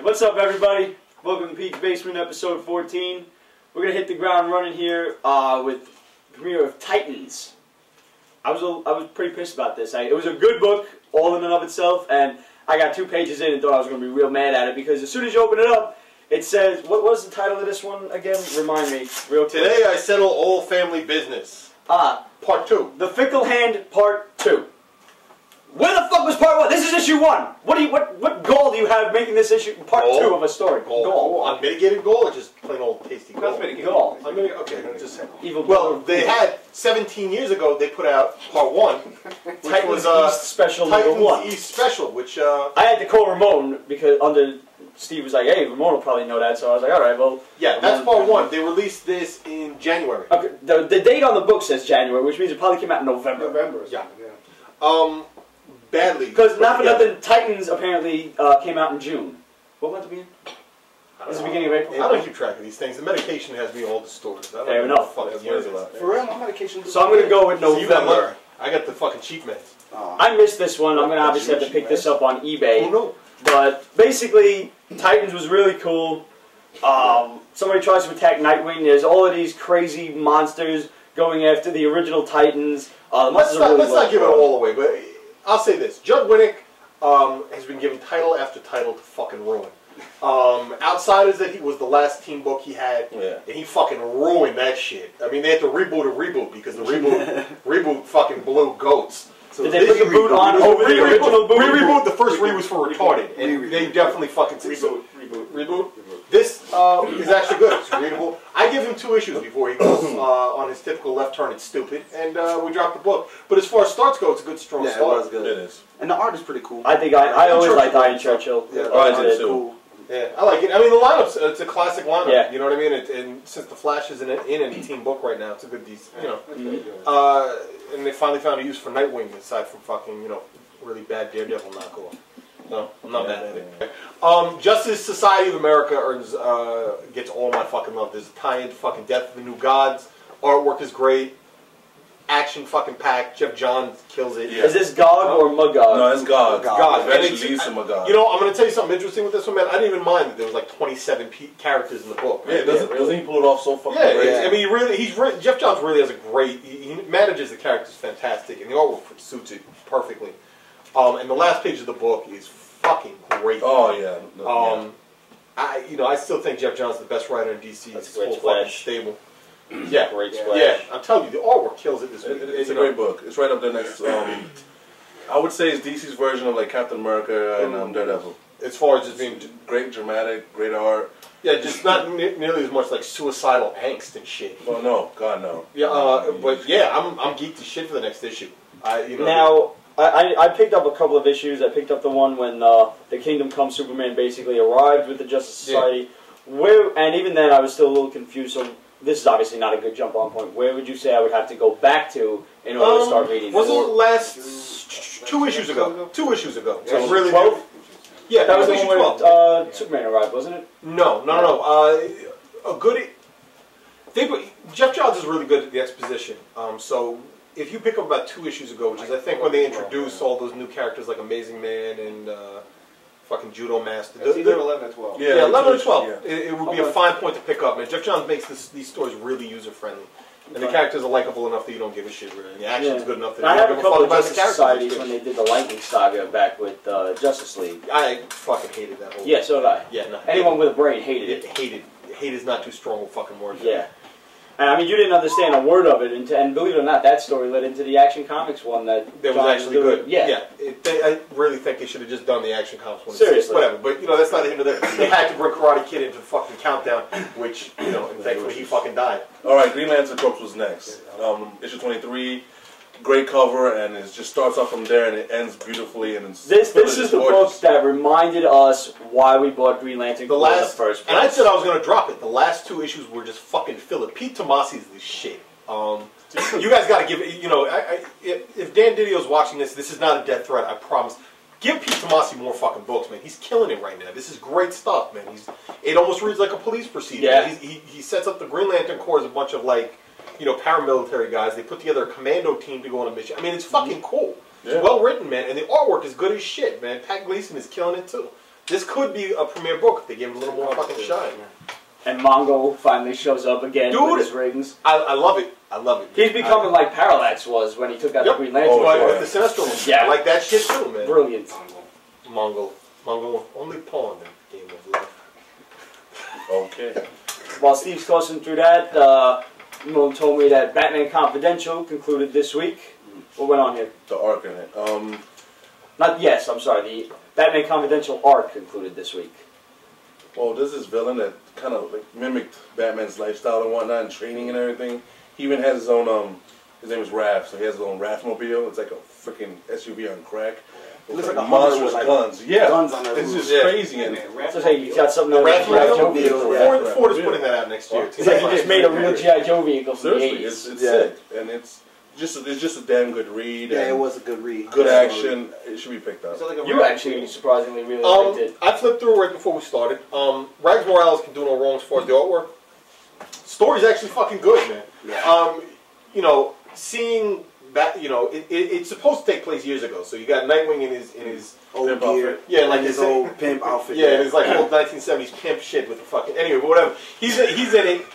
What's up, everybody? Welcome to Pete's Basement, episode 14. We're gonna hit the ground running here with the premiere of Titans. I was pretty pissed about this. It was a good book, all in and of itself, and I got 2 pages in and thought I was gonna be real mad at it because as soon as you open it up, it says, what was the title of this one again? Remind me, real quick. Today I settle all family business. Part 2. The Fickle Hand, Part 2. Where the fuck was Part 1? This is issue 1. What goal do you have making this issue Part 2 of a story? Goal. Unmitigated goal or just plain old tasty goal? Goal. Okay, just saying. Evil well, they had 17 years ago. They put out Part 1, which Titans was East Special Titans number 1. East Special, which I had to call Ramon because Steve was like, "Hey, Ramon will probably know that." So I was like, "All right, well." Yeah, that's Part 1. They released this in January. Okay, the date on the book says January, which means it probably came out in November. Yeah. Badly. Because not for nothing, Titans apparently came out in June. What month are we in? Is it the beginning of April? I don't keep track of these things. The medication has me all distorted. Fair enough. For real, my medication. So I'm going to go with November. I got the fucking cheap meds. I missed this one. I'm going to obviously have to pick this up on eBay. Oh no. But basically, Titans was really cool. Somebody tries to attack Nightwing. There's all of these crazy monsters going after the original Titans. Let's not give it all away, but I'll say this. Judd Winnick has been given title after title to fucking ruin. Outsiders that he was the last team book he had, and he fucking ruined that shit. I mean, they had to reboot because the reboot fucking blew goats. So did they put the boot on over the original boot? We rebooted. The first reboot was for retarded, and they definitely fucking reboot. This is actually good. It's readable. I give him 2 issues before he goes on his typical left turn. It's stupid, and we drop the book. But as far as starts go, it's a good, strong start. It was good. It is, and the art is pretty cool. I think I always liked Iron Churchill. Yeah, I did too. Yeah, I like it. I mean, the lineup's it's a classic lineup. Yeah. You know what I mean? And since the Flash isn't in any team book right now, it's a good, you know. And they finally found a use for Nightwing aside from fucking, really bad Daredevil knockoff. No, I'm not bad at it. Justice Society of America gets all my fucking love. There's a tie-in to fucking Death of the New Gods. Artwork is great. Action fucking packed. Jeff Johns kills it. Yeah. Is this Gog or Magog? No, it's Gog. Gog. Eventually leads to Magog. You know, I'm going to tell you something interesting with this one, man. I didn't even mind that there was like 27 characters in the book. Yeah, doesn't he pull it off so fucking great? Yeah, I mean, Jeff Johns really has a great, he manages the characters fantastic, and the artwork suits it perfectly. And the last page of the book is fucking great. Oh yeah. I still think Jeff Johns is the best writer in DC. That's It's a great full splash. fucking stable. Yeah, Great splash. yeah. I'm telling you, the artwork kills it this week. It's a great book. It's right up there next. I would say it's DC's version of like Captain America and Daredevil. As far as just being great, dramatic, great art. Yeah, just not nearly as much like suicidal angst and shit. Oh no, God no. Yeah, but yeah, I'm geeked as shit for the next issue. Now, I picked up a couple of issues. I picked up the one when the Kingdom Come Superman basically arrived with the Justice Society. And even then I was still a little confused. So this is obviously not a good jump on point. Where would you say I would have to go back to in order to start reading this? Was it last 2 issues ago? 2 issues ago. So really 12? Yeah, that was the issue one 12. where Superman arrived, wasn't it? No. A good. Jeff Johns is really good at the exposition. So if you pick up about 2 issues ago, which is I think when they introduced all those new characters like Amazing Man and fucking Judo Master. It's either 11 or 12. Yeah, 11 or 12. Yeah. It would be a fine point to pick up, man. Jeff Johns makes these stories really user-friendly. And the characters are likable enough that you don't give a shit, really. The action's good enough that I you have don't a give a couple fuck of about the Justice characters. Societies when they did the Lightning Saga back with Justice League. I fucking hated that whole Yeah, so did I. Yeah, no. Anyone with a brain hated it. Hated. Hate is not too strong a fucking word. Yeah. And I mean, you didn't understand a word of it, and believe it or not, that story led into the Action Comics one that was actually good. Yeah. I really think they should have just done the Action Comics one. Seriously. Whatever, but that's not the end of it. They had to bring Karate Kid into the fucking countdown, which, and thankfully he fucking died. Alright, Green Lantern Corps was next. Issue 23, great cover, and it just starts off from there and it ends beautifully. And it's this is the book that reminded us why we bought Green Lantern Corps in the first place. And I said I was going to drop it. The last 2 issues were just fucking filler. Pete Tomasi's the shit. You guys got to give it, if Dan Didio's watching this is not a death threat, I promise. Give Pete Tomasi more fucking books, man. He's killing it right now. This is great stuff, man. It almost reads like a police procedure. Yeah. He sets up the Green Lantern Corps as a bunch of like, paramilitary guys. They put together a commando team to go on a mission. I mean, it's fucking cool. It's well written, man, and the artwork is good as shit, man. Pat Gleason is killing it too. this could be a premiere book if they give it a little more fucking shine. And Mongo finally shows up again with his rings. I love it. I love it. He's becoming like Parallax was when he took out the Green Lantern. Oh, the Sinestro. Yeah. I like that shit too, man. Brilliant. Mongo, only pawn in Game of Life. Okay. While Steve's tossing through that, Moon told me that Batman Confidential concluded this week. What went on here? The arc in it. I'm sorry. The Batman Confidential arc concluded this week. Well, there's this villain that kind of like mimicked Batman's lifestyle and whatnot, and training and everything. He even has his own. His name is Raph, so he has his own Raphmobile. It's like a freaking SUV on crack. It looks like a monstrous Hummer with guns. Yeah, guns on the it's roof. just crazy. And So hey, you got something The that Raphmobile. Ford is putting that out next year. It's like you just made a real G.I. Joe vehicle from the seriously, 80s. it's sick, and it's just a damn good read. Yeah, and it was a good read. good action. It should be picked up. You actually surprisingly really liked it. I flipped through right before we started. Rags Morales can do no wrong as far as the artwork. Story's actually fucking good, man. Yeah. You know, seeing that, you know, it's supposed to take place years ago. So you got Nightwing in his old pimp gear. outfit. Yeah, like his old pimp outfit. yeah, it's like old 1970s pimp shit with the fucking anyway, but whatever. He's in it.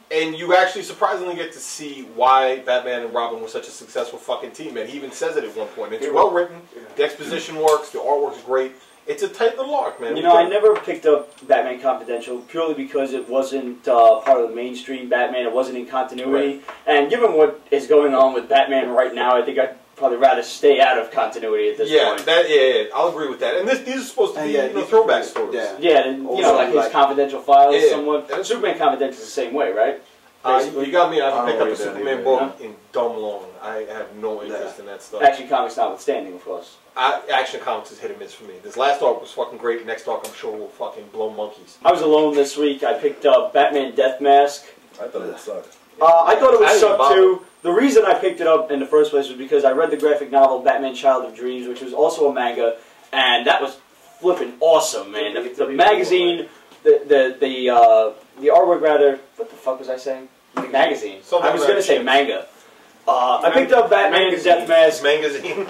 And you actually surprisingly get to see why Batman and Robin were such a successful fucking team, man. He even says it at one point. It's well written, the exposition works, the artwork's great. It's a tight little arc, man. You know, I never picked up Batman Confidential purely because it wasn't part of the mainstream Batman. It wasn't in continuity. Right. And given what is going on with Batman right now, I think I'd probably rather stay out of continuity at this point. Yeah, I'll agree with that. And these are supposed to be throwback stories. Yeah, and, you know, like his confidential files somewhat. And Superman Confidential is the same way, right? You got me. I haven't picked up a Superman book in dumb long. I have no interest in that stuff. Action Comics notwithstanding, of course. Action Comics is hit or miss for me. This last arc was fucking great. Next arc, I'm sure, will fucking blow monkeys. I was alone this week. I picked up Batman Death Mask. I thought it would suck. I thought it would suck too. The reason I picked it up in the first place was because I read the graphic novel Batman Child of Dreams, which was also a manga, and that was flipping awesome, man. The magazine, the artwork rather. What the fuck was I saying? The magazine. I was gonna say manga. I picked up Batman Death Mask magazine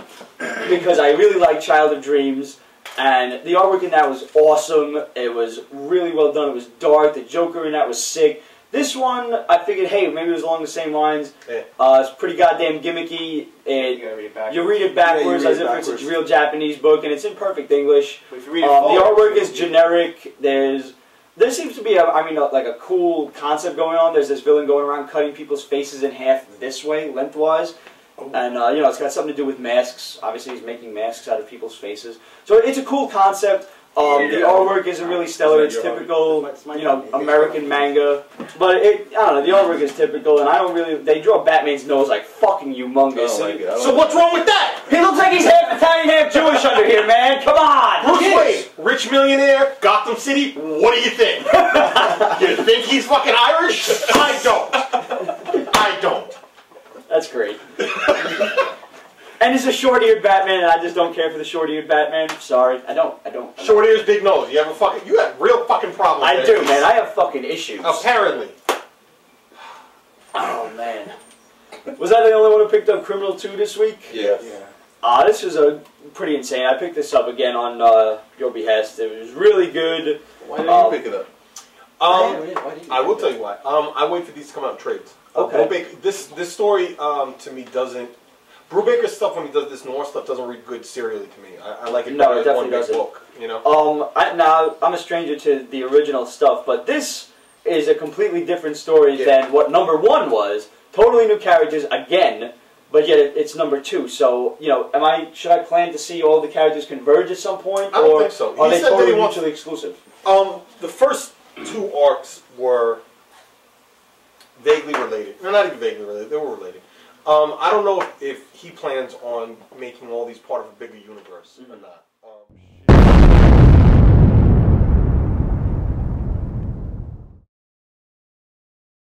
because I really like Child of Dreams, and the artwork in that was awesome. It was really well done. It was dark. The Joker in that was sick. This one, I figured, hey, maybe it was along the same lines. Yeah. It's pretty goddamn gimmicky. You read it backwards as if it's a real Japanese book, and it's in perfect English. But if you read it the forward, artwork is generic. There seems to be, like a cool concept going on. There's this villain going around cutting people's faces in half this way, lengthwise. And, you know, it's got something to do with masks. Obviously, he's making masks out of people's faces. So it's a cool concept. The artwork isn't really stellar. It's typical, you know, American manga. But I don't know, the artwork is typical, and I don't really, they draw Batman's nose like fucking humongous. So what's wrong with that? He looks like he's half Italian, half Jewish under here, man. Come on. Bruce Wayne, rich millionaire, Gotham City, what do you think? You think he's fucking Irish? I don't. That's great. And it's a short-eared Batman, and I just don't care for the short-eared Batman. Sorry, I don't. Short ears, big nose. You have real fucking problems. I do, man. I have fucking issues. Apparently. Oh man. Was I the only one who picked up Criminal 2 this week? Yeah. This was a pretty insane. I picked this up again on your behest. It was really good. Why didn't you pick it up? I will tell you why. I wait for these to come out in trades. Okay. This story to me doesn't. Brubaker's stuff, when he does this noir stuff, doesn't read good serially to me. I like it better as one big book, you know? Now, I'm a stranger to the original stuff, but this is a completely different story than what number 1 was. Totally new characters, again, but yet it's number 2. So, you know, should I plan to see all the characters converge at some point? I don't think so. Are they totally mutually exclusive? The first 2 arcs were vaguely related. They're not even vaguely related, they were related. I don't know if he plans on making all these part of a bigger universe or not.